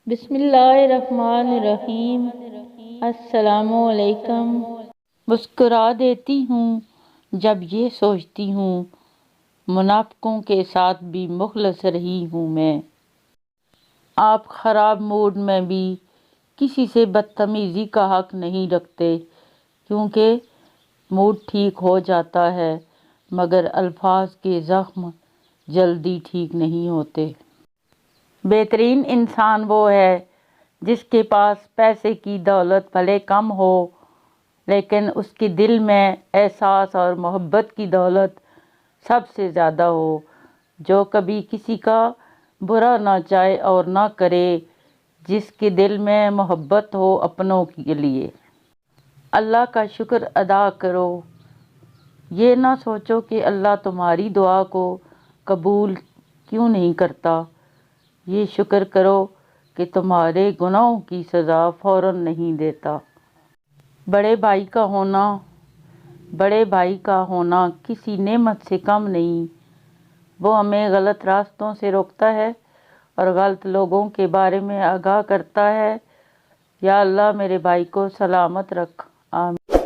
بسم اللہ الرحمن الرحیم۔ السلام علیکم۔ مسکرا دیتی ہوں جب یہ سوچتی ہوں، منافقوں کے ساتھ بھی مخلص رہی ہوں میں۔ آپ خراب موڈ میں بھی کسی سے بدتمیزی کا حق نہیں رکھتے، کیونکہ موڈ ٹھیک ہو جاتا ہے مگر الفاظ کے زخم جلدی ٹھیک نہیں ہوتے۔ بہترین انسان وہ ہے جس کے پاس پیسے کی دولت بھلے کم ہو لیکن اس کے دل میں احساس اور محبت کی دولت سب سے زیادہ ہو، جو کبھی کسی کا برا نہ چاہے اور نہ کرے، جس کے دل میں محبت ہو اپنوں کے لیے۔ اللہ کا شکر ادا کرو، یہ نہ سوچو کہ اللہ تمہاری دعا کو قبول کیوں نہیں کرتا۔ یہ شکر کرو کہ تمہارے گناہوں کی سزا فوراً نہیں دیتا۔ بڑے بھائی کا ہونا کسی نعمت سے کم نہیں۔ وہ ہمیں غلط راستوں سے روکتا ہے اور غلط لوگوں کے بارے میں آگاہ کرتا ہے۔ یا اللہ میرے بھائی کو سلامت رکھ، آمین۔